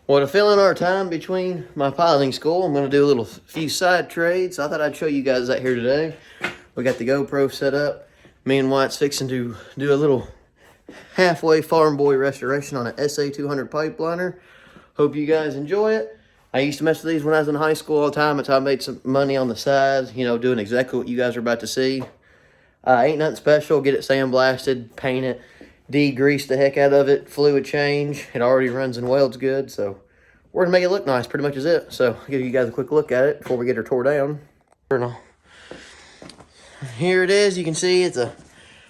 Well, to fill in our time between my piloting school, I'm going to do a few side trades. I thought I'd show you guys that here today. We got the GoPro set up. Me and Wyatt's fixing to do a little halfway farm boy restoration on an sa200 pipe liner. Hope you guys enjoy it. I used to mess with these when I was in high school all the time. That's how I made some money on the side, you know, doing exactly what you guys are about to see. Ain't nothing special. Get it sandblasted, paint it, degrease the heck out of it, fluid change. It already runs and welds good, so we're gonna make it look nice. Pretty much is it. So I'll give you guys a quick look at it before we get her tore down. Here it is. You can see it's a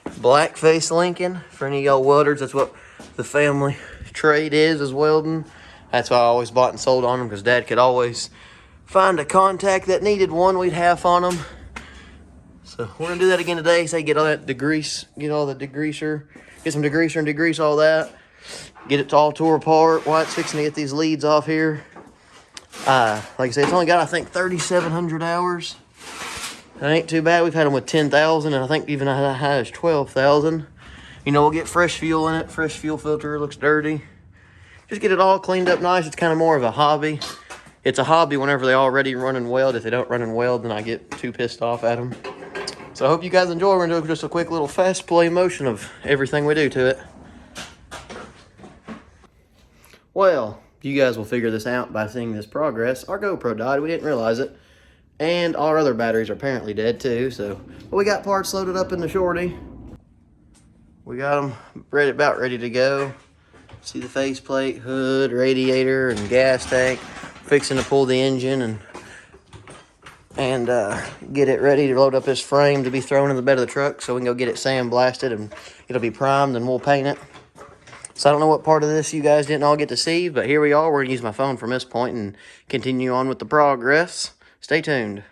blackface Lincoln. For any of y'all welders, that's what the family trade is welding. That's why I always bought and sold on them, because Dad could always find a contact that needed one. We'd half on them. So we're gonna do that again today. Say get all that degrease, get all the degreaser, get some degreaser and degrease all that. Get it all tore apart. Wyatt's fixing to get these leads off here. Like I said, it's only got, I think, 3,700 hours. That ain't too bad. We've had them with 10,000, and I think even as high as 12,000. You know, we'll get fresh fuel in it. Fresh fuel filter, looks dirty. Just get it all cleaned up nice. It's kind of more of a hobby. It's a hobby whenever they already run and weld. If they don't run and weld, then I get too pissed off at them. So I hope you guys enjoy. We're going to do just a quick little fast play motion of everything we do to it. Well, you guys will figure this out by seeing this progress. Our GoPro died. We didn't realize it. And our other batteries are apparently dead too. So, but we got parts loaded up in the shorty. We got them about ready to go. See the faceplate, hood, radiator, and gas tank. Fixing to pull the engine and get it ready to load up this frame to be thrown in the bed of the truck so we can go get it sandblasted and it'll be primed and we'll paint it. So I don't know what part of this you guys didn't all get to see, but here we are. We're going to use my phone from this point and continue on with the progress. Stay tuned.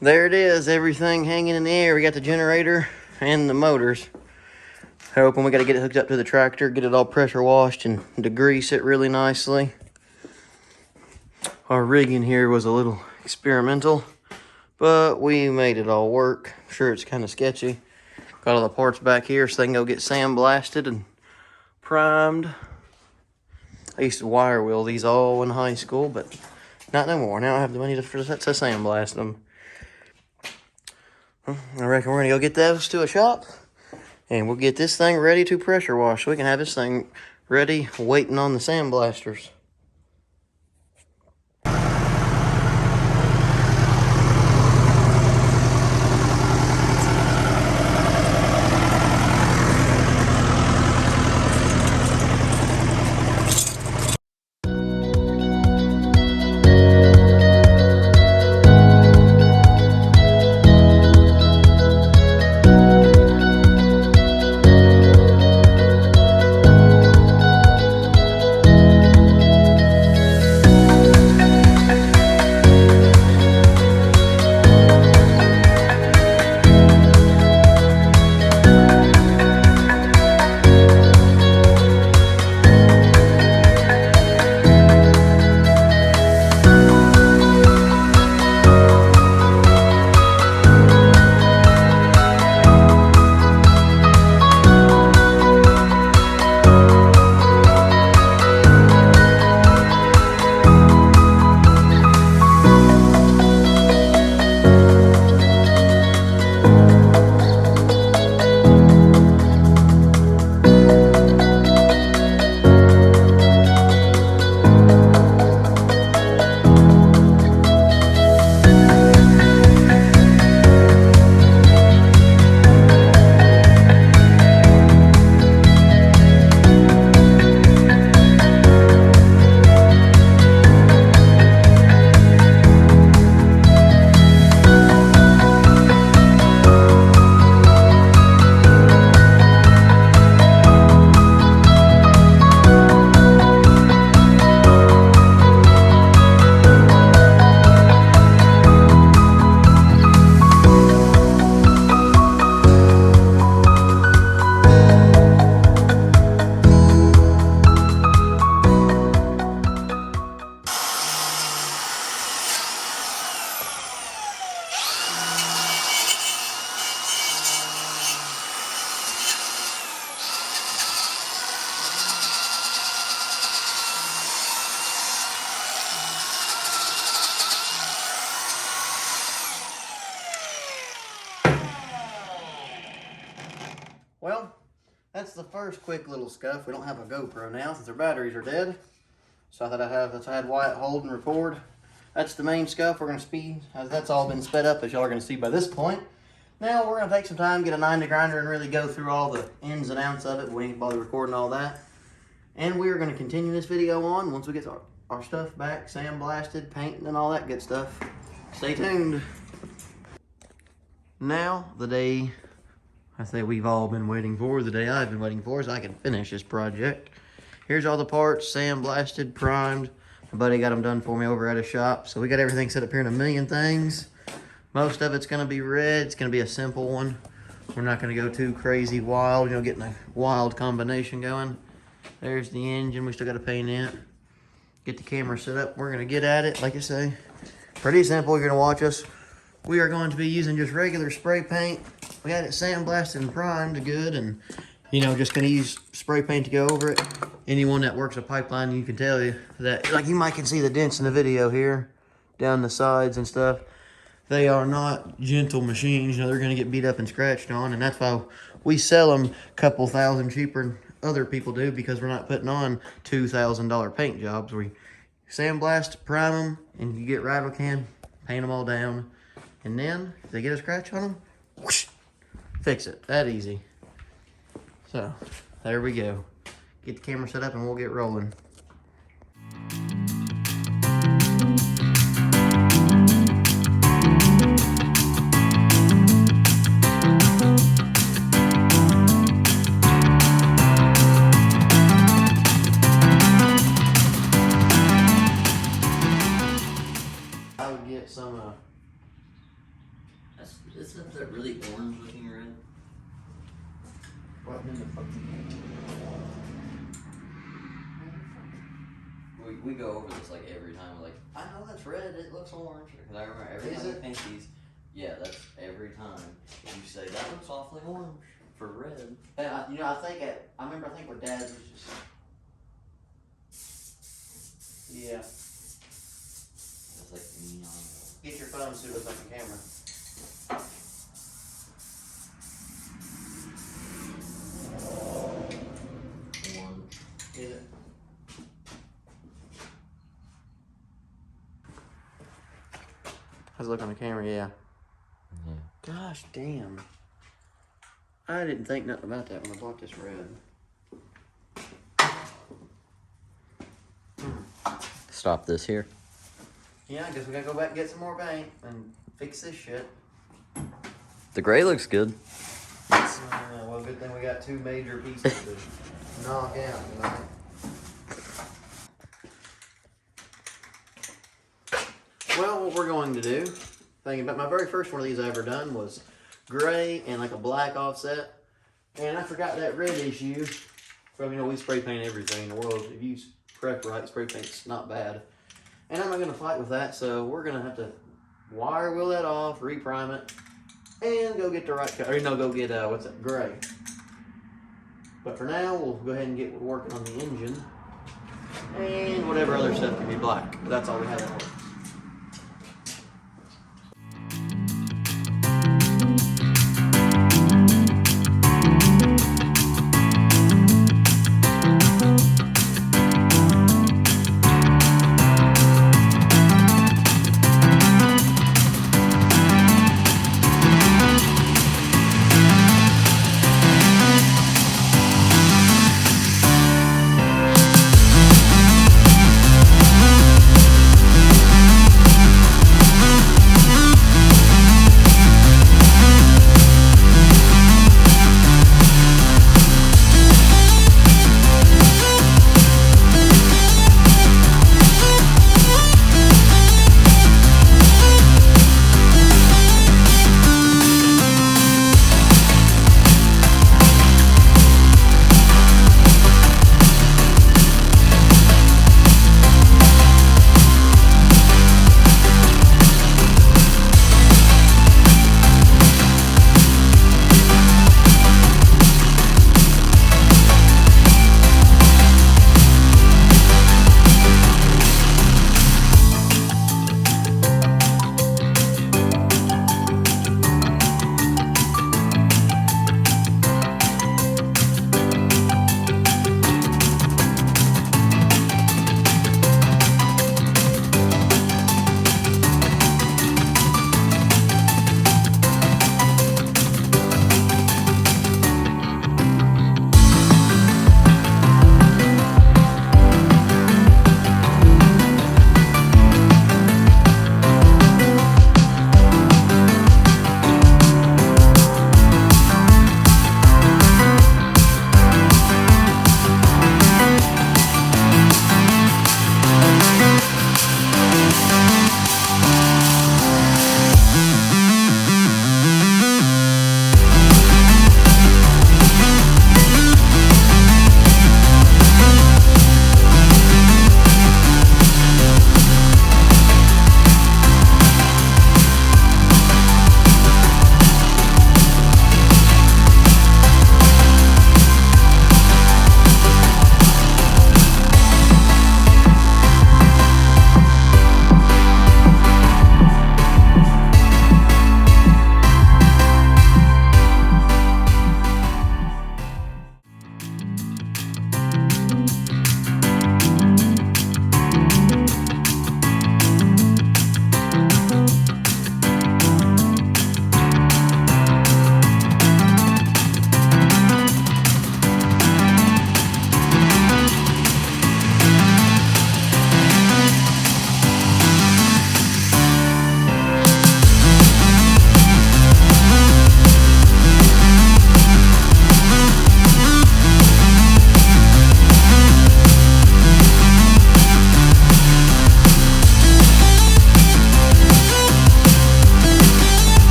There it is, everything hanging in the air. We got the generator and the motors. Hoping we got to get it hooked up to the tractor, get it all pressure washed and degrease it really nicely. Our rigging here was a little experimental, but we made it all work. I'm sure it's kind of sketchy. Got all the parts back here so they can go get sandblasted and primed. I used to wire wheel these all in high school, but not no more. Now I have the money to sandblast them. I reckon we're going to go get those to a shop, and we'll get this thing ready to pressure wash so we can have this thing ready, waiting on the sandblasters. Well, that's the first quick little scuff. We don't have a GoPro now since our batteries are dead. So I thought I had Wyatt hold and record. That's the main scuff we're gonna speed. That's all been sped up, as y'all are gonna see by this point. Now we're gonna take some time, get a 90 grinder and really go through all the ins and outs of it. We ain't bother recording all that. And we are gonna continue this video on once we get our stuff back, sandblasted, painting and all that good stuff. Stay tuned. Now, the day I say we've all been waiting for, the day I've been waiting for, is I can finish this project. Here's all the parts, sandblasted, primed. My buddy got them done for me over at his shop. So we got everything set up here in a million things. Most of it's gonna be red. It's gonna be a simple one. We're not gonna go too crazy wild, you know, getting a wild combination going. There's the engine, we still gotta paint it. Get the camera set up, we're gonna get at it, like I say. Pretty simple, you're gonna watch us. We are going to be using just regular spray paint. We got it sandblasted and primed good, and you know, just gonna use spray paint to go over it. Anyone that works a pipeline, you can tell you that, like you might can see the dents in the video here, down the sides and stuff. They are not gentle machines, you know, they're gonna get beat up and scratched on, and that's why we sell them a couple thousand cheaper than other people do, because we're not putting on $2,000 paint jobs. We sandblast, prime them, and you get rattle can, paint them all down. And then, if they get a scratch on them, whoosh, fix it. That easy. So, there we go. Get the camera set up and we'll get rolling. I would get some Isn't that really orange looking red? what in the fuck? We go over this like every time. We're like, I know that's red. It looks orange. Because I remember every time we paint these. Yeah, that's every time. You say that looks awfully orange for red. And you know, I think with Dad's was just, yeah. It's like neon. Get your phone so it looks like a camera. Orange. Yeah. How's it look on the camera? Yeah. Gosh damn. I didn't think nothing about that when I bought this red. Stop this here. Yeah, I guess we gotta go back and get some more paint and fix this shit. The gray looks good. Well, good thing we got two major pieces to knock out tonight. Well, what we're going to do, thinking about my very first one of these I ever done was gray and like a black offset. And I forgot that red issue from, you know, we spray paint everything in the world. If you prep right, spray paint's not bad. And I'm not going to fight with that, so we're going to have to wire wheel that off, reprime it, and go get the right color. Or, no, go get, what's that, gray. But for now, we'll go ahead and get working on the engine. And whatever other stuff can be black. That's all we have that works.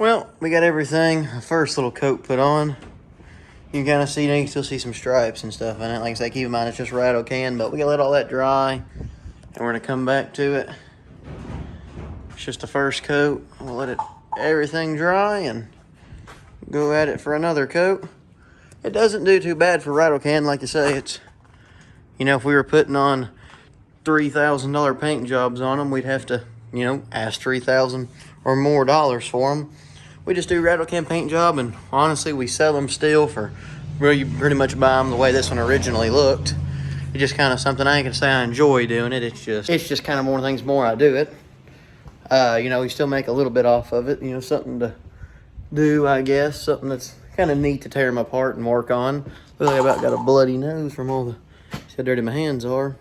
Well, we got everything, the first little coat put on. You can kind of see, you can still see some stripes and stuff in it. Like I say, keep in mind it's just rattle can, but we gotta let all that dry, and we're gonna come back to it. It's just the first coat. We'll let everything dry and go at it for another coat. It doesn't do too bad for rattle can, like you say. It's, you know, if we were putting on $3,000 paint jobs on them, we'd have to, you know, ask $3,000 or more dollars for them. We just do rattle can paint job, and honestly, we sell them still for, well, you pretty much buy them the way this one originally looked. It's just kind of something, I ain't gonna say I enjoy doing it. It's just kind of more things more I do it. You know, you still make a little bit off of it. You know, something to do, I guess. Something that's kind of neat to tear them apart and work on. Look, I about got a bloody nose from all the, see how dirty my hands are.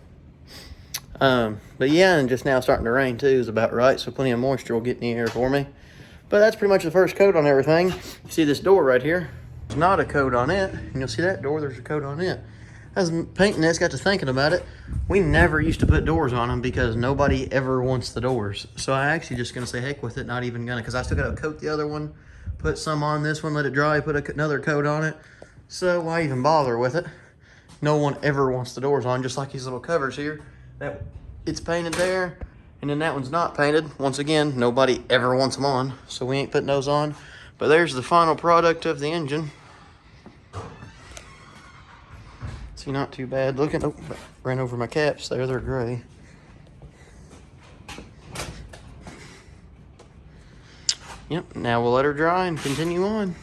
But yeah, and just now starting to rain too is about right, so plenty of moisture will get in the air for me. But that's pretty much the first coat on everything. You see this door right here? There's not a coat on it. And you'll see that door, there's a coat on it. As I'm painting this, got to thinking about it. We never used to put doors on them because nobody ever wants the doors. So I actually just gonna say heck with it, not even gonna, because I still gotta coat the other one, put some on this one, let it dry, put another coat on it. So why even bother with it? No one ever wants the doors on, just like these little covers here. That it's painted there, and then that one's not painted. Once again, nobody ever wants them on, so we ain't putting those on. But there's the final product of the engine. See, not too bad looking. Oh, ran over my caps there, they're gray. Yep, now we'll let her dry and continue on.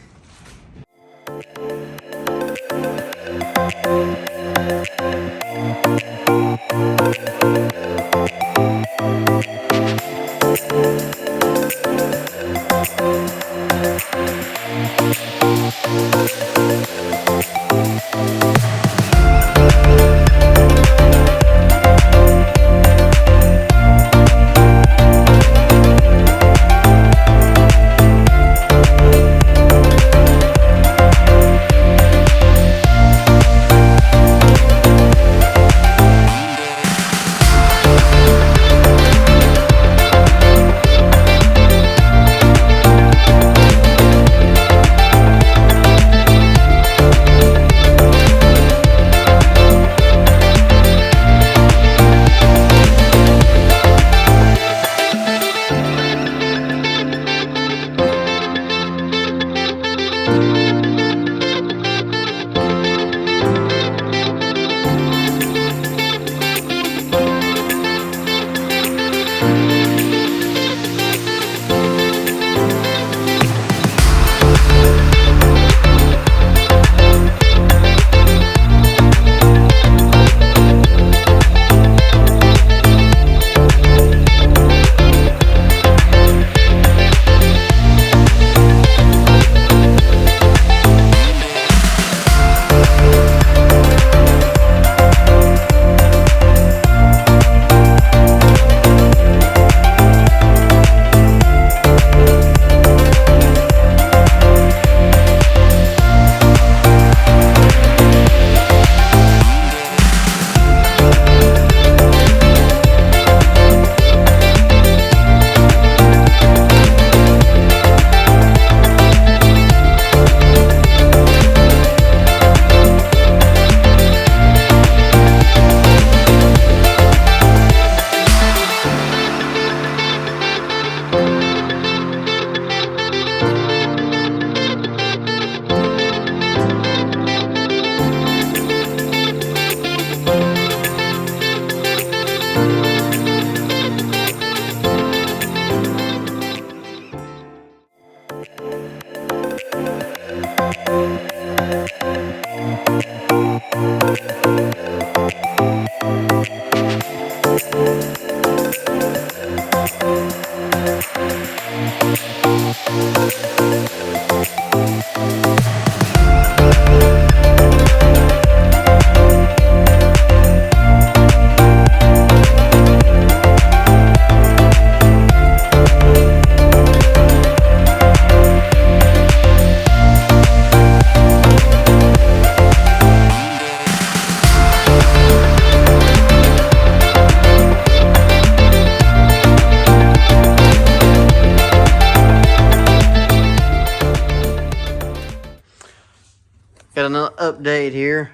update here.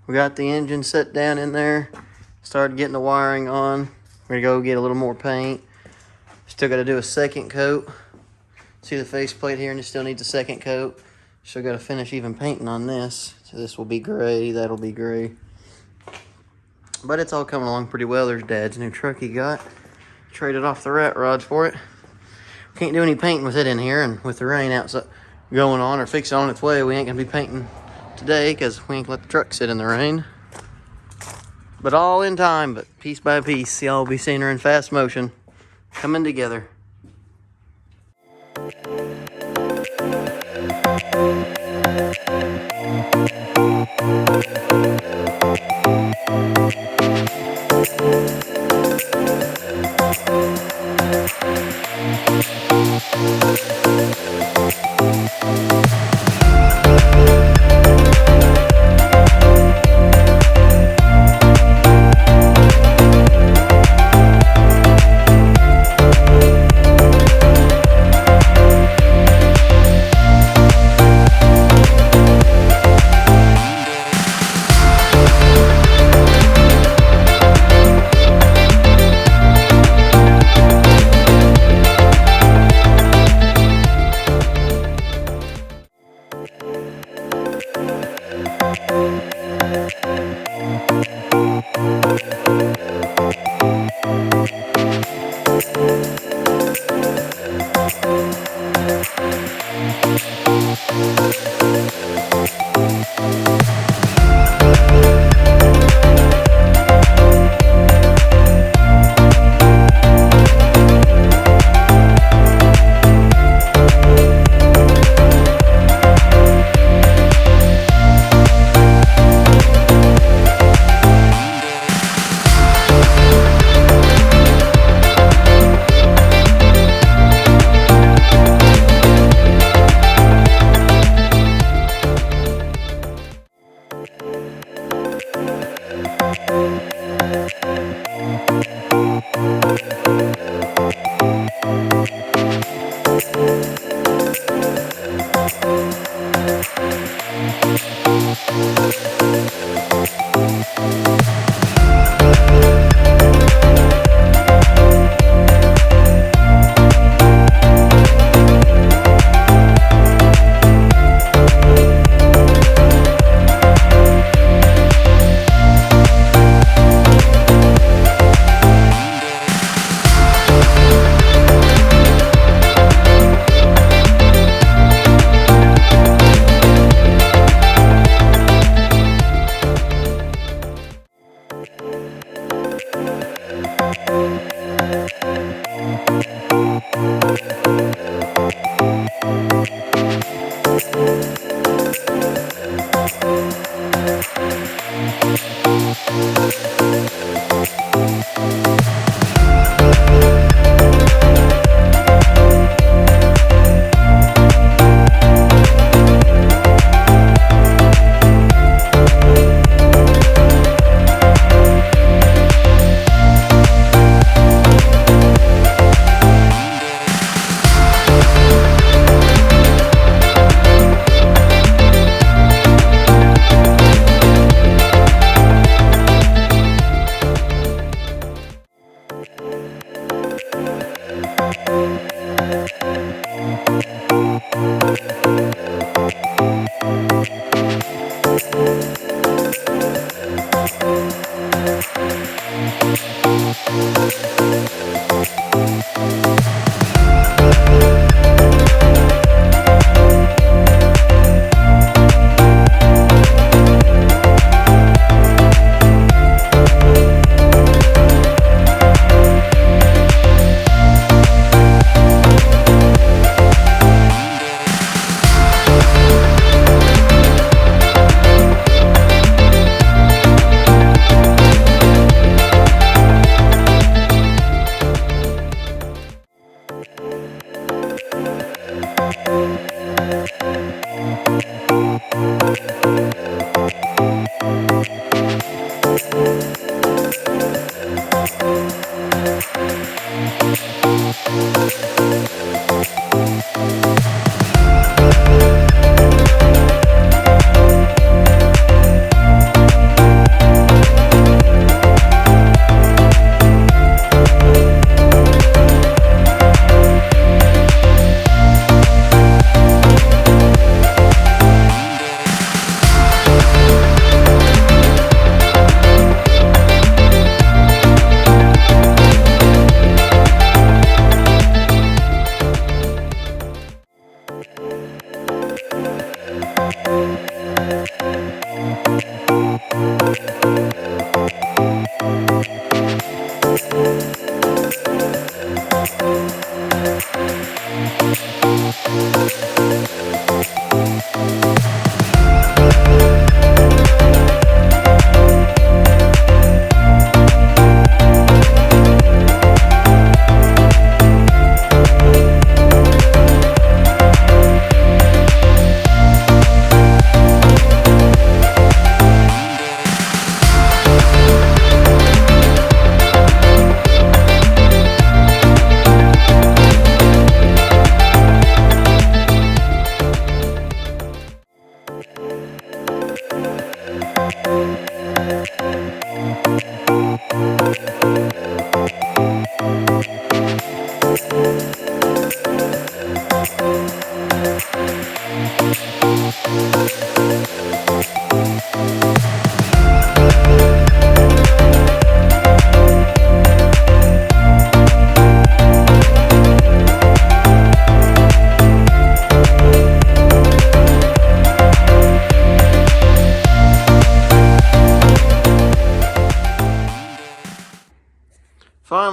We got the engine set down in there. Started getting the wiring on. We're gonna go get a little more paint. Still gotta do a second coat. See the faceplate here, and it still needs a second coat. Still gotta finish even painting on this. So this will be gray, that'll be gray. But it's all coming along pretty well. There's Dad's new truck he got. Traded off the rat rods for it. Can't do any painting with it in here, and with the rain outside going on or fixing on its way, we ain't gonna be painting today because we ain't let the truck sit in the rain. But all in time, but piece by piece, y'all will be seeing her in fast motion, coming together.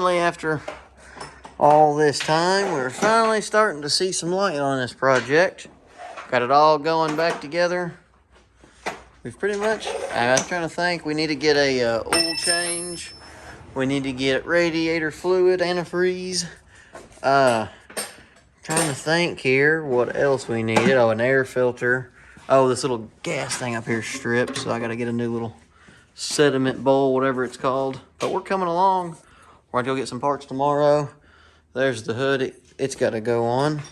finally, after all this time, we're finally starting to see some light on this project. Got it all going back together. We've pretty much, I was trying to think, we need to get a oil change. We need to get radiator fluid, antifreeze. Trying to think here what else we needed. Oh, an air filter. Oh, this little gas thing up here stripped, so I gotta get a new little sediment bowl, whatever it's called. But we're coming along. We're gonna go get some parts tomorrow. There's the hood. It's gotta go on.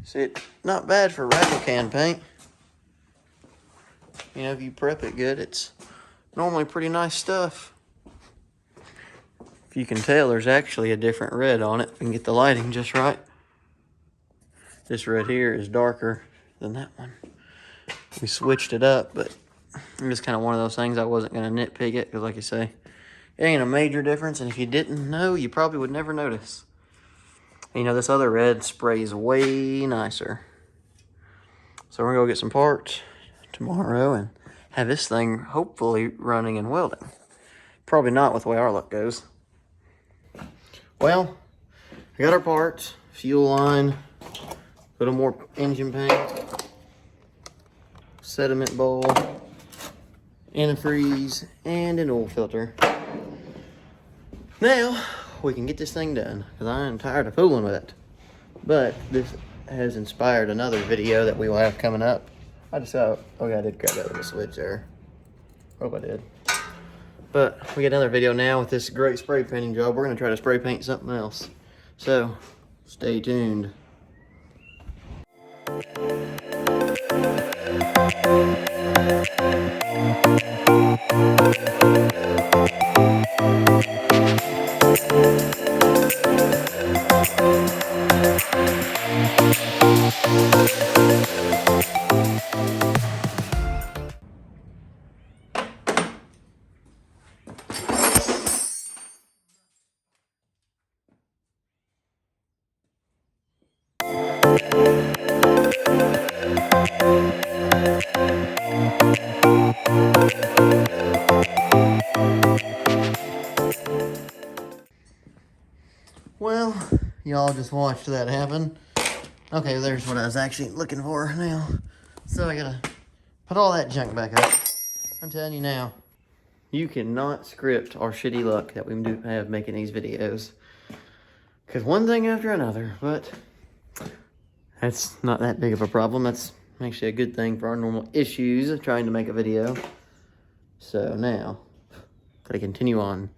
See, it's not bad for rattle can paint. You know, if you prep it good, it's normally pretty nice stuff. If you can tell, there's actually a different red on it. If we can get the lighting just right. This red here is darker than that one. We switched it up, but it's just kind of one of those things. I wasn't going to nitpick it because, like you say, it ain't a major difference. And if you didn't know, you probably would never notice. You know, this other red sprays way nicer. So we're going to go get some parts tomorrow and have this thing hopefully running and welding. Probably not with the way our luck goes. Well, I got our parts, fuel line, a little more engine paint, sediment bowl, antifreeze, and an oil filter. Now, we can get this thing done, because I am tired of fooling with it. But this has inspired another video that we will have coming up. I just saw, oh yeah, I did grab that little switch there. Hope I did. But we got another video now with this great spray painting job. We're going to try to spray paint something else. So, stay tuned. Well, y'all just watched that happen. Okay, there's what I was actually looking for now. So I gotta put all that junk back up. I'm telling you now, you cannot script our shitty luck that we do have making these videos. Because one thing after another, but that's not that big of a problem. That's actually a good thing for our normal issues of trying to make a video. So now, gotta continue on.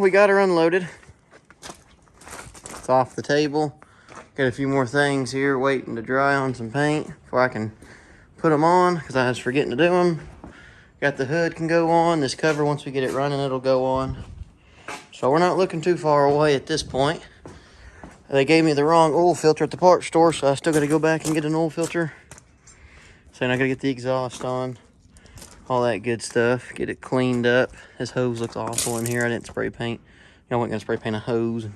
we got her unloaded. It's off the table. Got a few more things here waiting to dry on some paint before I can put them on, because I was forgetting to do them. Got the hood can go on. This cover, once we get it running, it'll go on. So we're not looking too far away at this point. They gave me the wrong oil filter at the parts store, so I still got to go back and get an oil filter. So now I got to get the exhaust on. All that good stuff. Get it cleaned up. This hose looks awful in here. I didn't spray paint. I wasn't going to spray paint a hose. And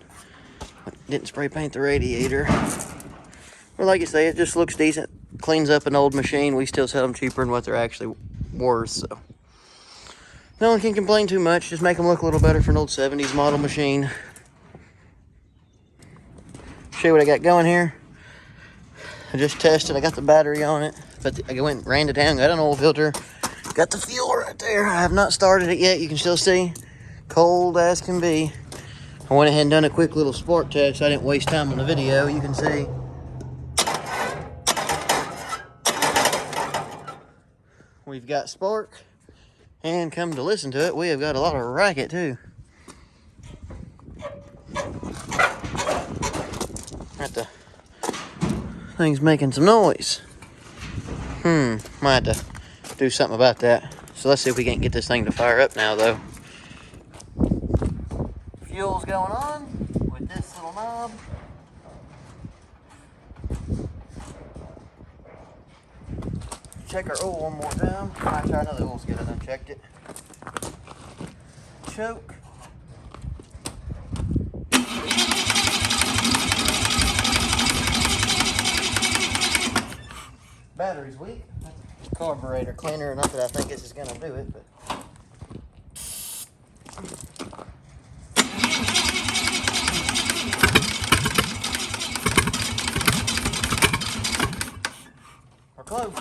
didn't spray paint the radiator. But like you say, it just looks decent. Cleans up an old machine. We still sell them cheaper than what they're actually worth, so no one can complain too much. Just make them look a little better for an old 70s model machine. Show you what I got going here. I just tested. I got the battery on it, but I went and ran it down. Got an oil filter. Got the fuel right there. I have not started it yet. You can still see cold as can be. I went ahead and done a quick little spark test, so I didn't waste time on the video. You can see we've got spark, and come to listen to it, we have got a lot of racket too. The thing's making some noise. Might have to do something about that. So let's see if we can't get this thing to fire up now though. Fuel's going on with this little knob. Check our oil one more time. Actually, I know the oil's good. I done checked it. Choke. Battery's weak. That's a carburetor cleaner. Not that I think this is going to do it, but. We're close.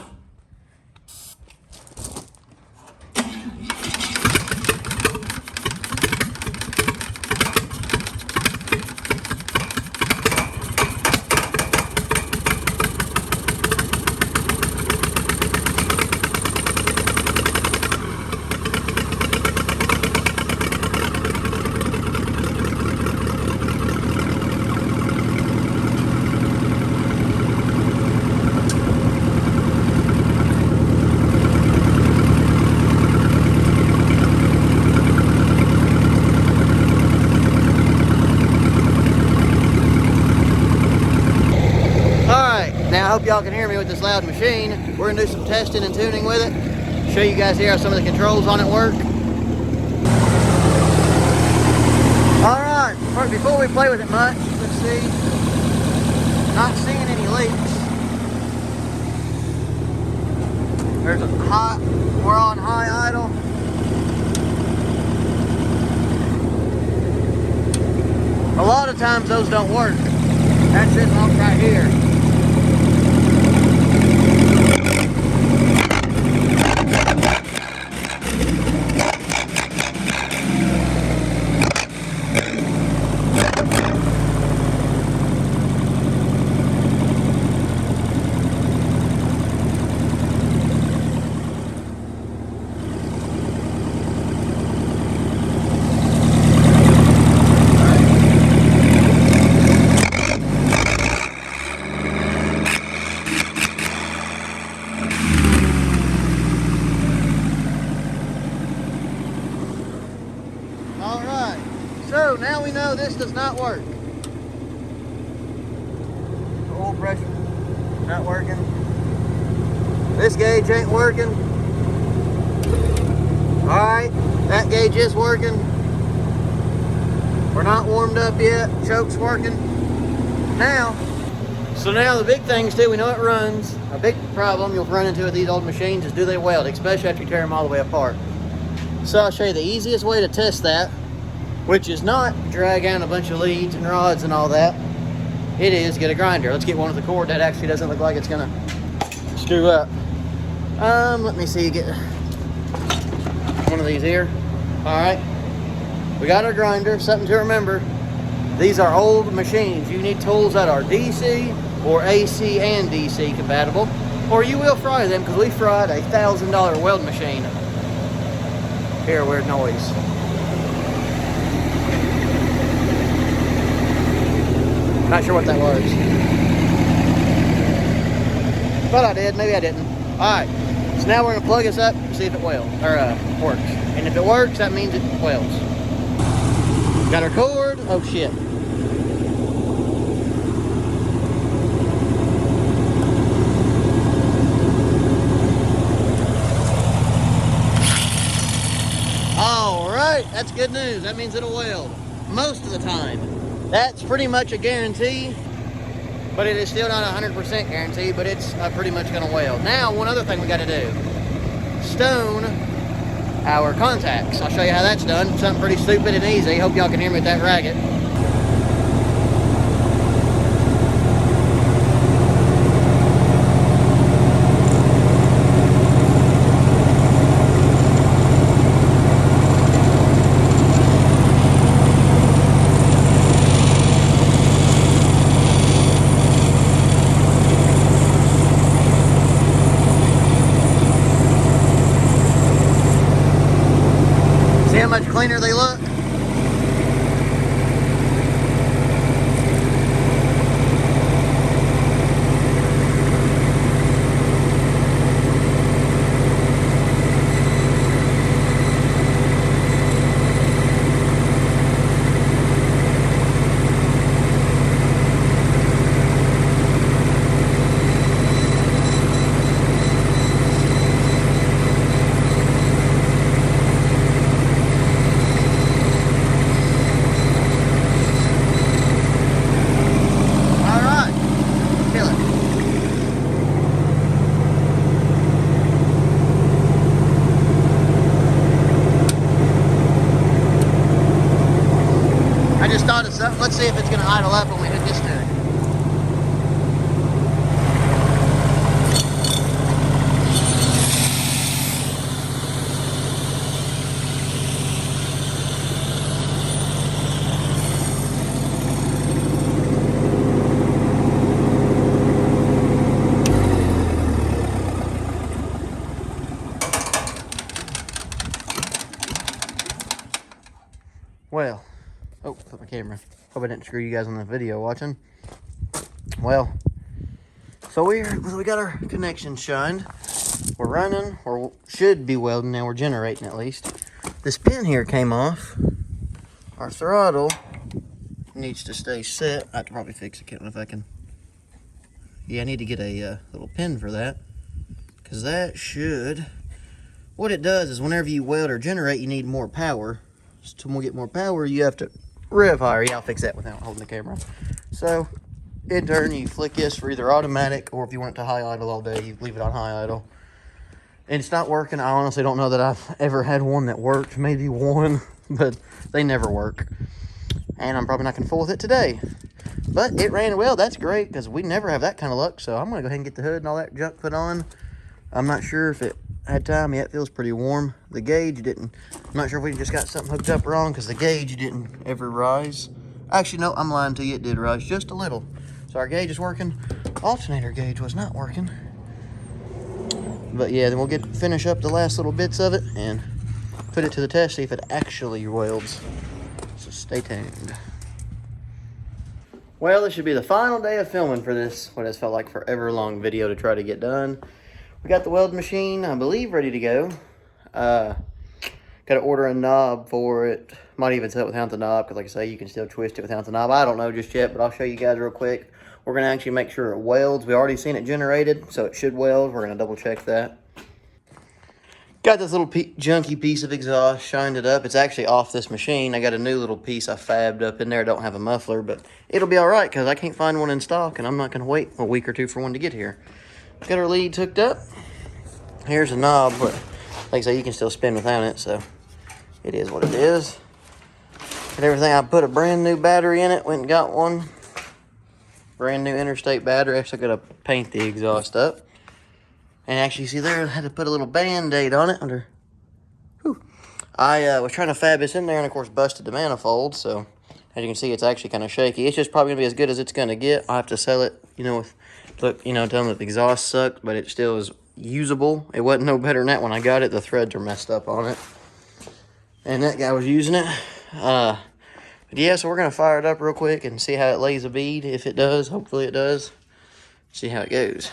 Now I hope y'all can hear me with this loud machine. We're gonna do some testing and tuning with it. Show you guys here how some of the controls on it work. All right, before we play with it much, let's see. Not seeing any leaks. There's a hot, we're on high idle. A lot of times those don't work. That's it off right here. So now we know this does not work. Oil pressure not working. This gauge ain't working. Alright, that gauge is working. We're not warmed up yet. Choke's working. Now, so now the big things too, we know it runs. A big problem you'll run into with these old machines is do they weld, especially after you tear them all the way apart. So I'll show you the easiest way to test that, which is not drag out a bunch of leads and rods and all that. It is get a grinder. Let's get one with the cord that actually doesn't look like it's gonna screw up. Let me see, get one of these here. All right, we got our grinder. Something to remember, these are old machines. You need tools that are DC or AC and DC compatible, or you will fry them, because we fried a $1,000 weld machine. Hear a weird noise. Not sure what that was. But I did, maybe I didn't. Alright, so now we're gonna plug this up and see if it welds, or works. And if it works, that means it welds. Got our cord, oh shit. Alright, that's good news. That means it'll weld most of the time. That's pretty much a guarantee. But it is still not 100% guaranteed, but it's pretty much gonna weld. Now, one other thing we gotta do. Stone our contacts. I'll show you how that's done. Something pretty stupid and easy. Hope y'all can hear me with that racket. See how much cleaner they look? Let's see if it's gonna idle up when we hit this dude. Well, oh, put my camera. Hope I didn't screw you guys on the video watching. Well, so we got our connection shined. We're running, or should be welding now. We're generating at least. This pin here came off. Our throttle needs to stay set. I could probably fix it. I don't know if I can. Yeah, I need to get a little pin for that, because that should. What it does is whenever you weld or generate, you need more power. So when we get more power, you have to rev higher. Yeah, I'll fix that without holding the camera. So, in turn, you flick this for either automatic, or if you want it to high idle all day, you leave it on high idle. And it's not working. I honestly don't know that I've ever had one that worked. Maybe one, but they never work. And I'm probably not going to fool with it today. But it ran well. That's great, because we never have that kind of luck. So I'm going to go ahead and get the hood and all that junk put on. I'm not sure if it had time. Yeah, it feels pretty warm. The gauge didn't. I'm not sure if we just got something hooked up wrong, because the gauge didn't ever rise. Actually, no, I'm lying to you. It did rise just a little. So our gauge is working. Alternator gauge was not working. But yeah, then we'll finish up the last little bits of it and put it to the test, see if it actually welds. So stay tuned. Well, this should be the final day of filming for this, what has felt like forever long video to try to get done. We got the weld machine, I believe, ready to go. Got to order a knob for it. Might even set it without the knob, because like I say, you can still twist it without the knob. I don't know just yet, but I'll show you guys real quick. We're going to actually make sure it welds. We already seen it generated, so it should weld. We're going to double check that. Got this little junky piece of exhaust, shined it up. It's actually off this machine. I got a new little piece I fabbed up in there. I don't have a muffler, but it'll be all right, because I can't find one in stock, and I'm not going to wait a week or two for one to get here. Got our leads hooked up. Here's a knob, but like I say, you can still spin without it, so it is what it is. And everything, I put a brand new battery in it, went and got one. Brand new interstate battery. Actually, I got to paint the exhaust up. And actually, see there, I had to put a little Band-Aid on it. I was trying to fab this in there, and of course busted the manifold, so as you can see, it's actually kind of shaky. It's just probably going to be as good as it's going to get. I'll have to sell it, you know, with, look, you know, tell them that the exhaust sucked, but it still is usable. It wasn't no better than that when I got it. The threads are messed up on it. And that guy was using it. But yeah, so we're gonna fire it up real quick and see how it lays a bead. If it does, hopefully it does. See how it goes.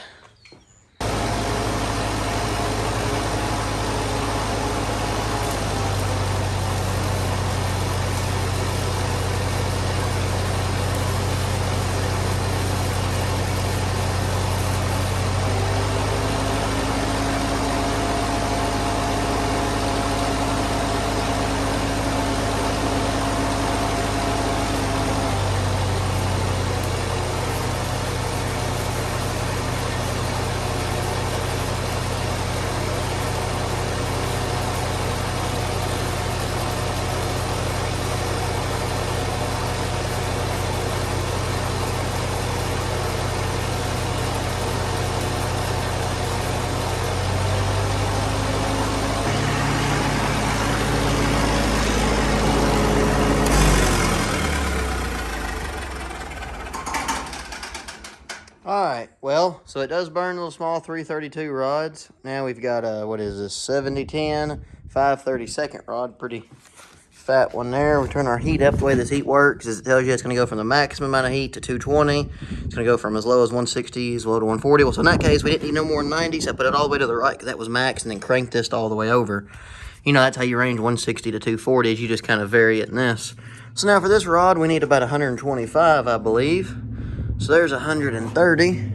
Alright, well, so it does burn little small 332 rods. Now we've got, what is this, 7010, 532nd rod. Pretty fat one there. We turn our heat up. The way this heat works is it tells you it's going to go from the maximum amount of heat to 220. It's going to go from as low as 160 as low to 140. Well, so in that case, we didn't need no more than 90, so I put it all the way to the right because that was max, and then cranked this all the way over. You know, that's how you range 160 to 240 is you just kind of vary it in this. So now for this rod, we need about 125, I believe. So there's 130,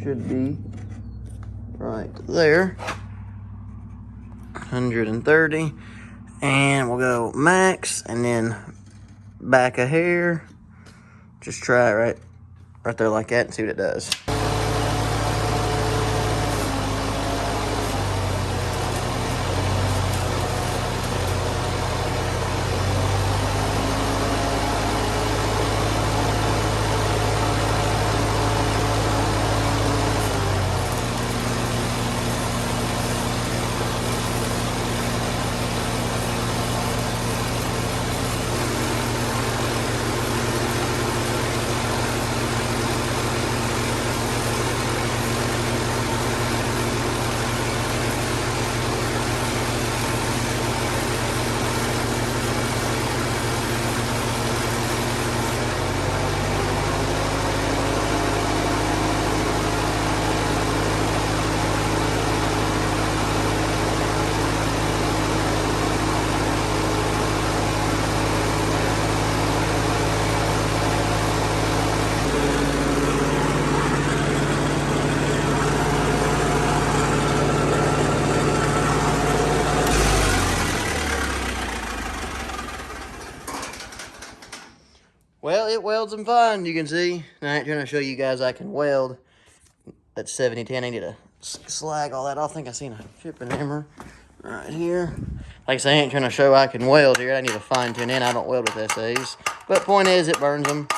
should be right there, 130, and we'll go max, and then back a hair, just try it right there like that and see what it does. Well, it welds them fine, you can see. Now, I ain't trying to show you guys I can weld. That 7010, I need to slag all that off. I think I seen a chipping hammer right here. Like I say, I ain't trying to show I can weld here. I need to fine tune in. I don't weld with SAs. But point is, it burns them.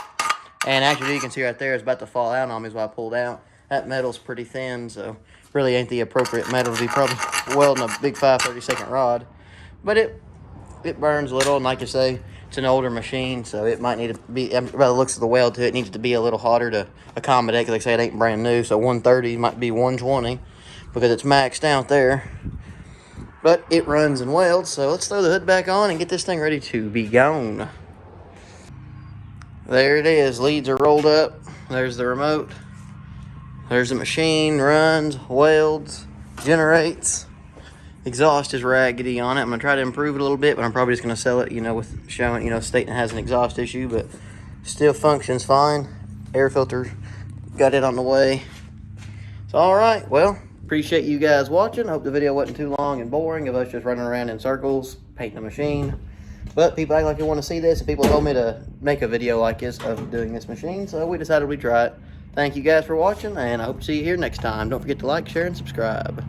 And actually, you can see right there, it's about to fall out on me is why I pulled out. That metal's pretty thin, so really ain't the appropriate metal to be probably welding a big 532nd rod. But it burns a little, and like I say, it's an older machine, so it might need to be, by the looks of the weld to it, needs to be a little hotter to accommodate, because like I say, it ain't brand new, so 130 might be 120, because it's maxed out there. But it runs and welds, so let's throw the hood back on and get this thing ready to be gone. There it is, leads are rolled up, there's the remote, there's the machine, runs, welds, generates. Exhaust is raggedy on it. I'm gonna try to improve it a little bit, but I'm probably just gonna sell it, you know, with showing, you know, stating it has an exhaust issue, but still functions fine. Air filter, got it on the way. So, all right, well, appreciate you guys watching. Hope the video wasn't too long and boring of us just running around in circles, painting a machine. But people act like they want to see this, and people told me to make a video like this of doing this machine, so we decided we'd try it. Thank you guys for watching, and I hope to see you here next time. Don't forget to like, share, and subscribe.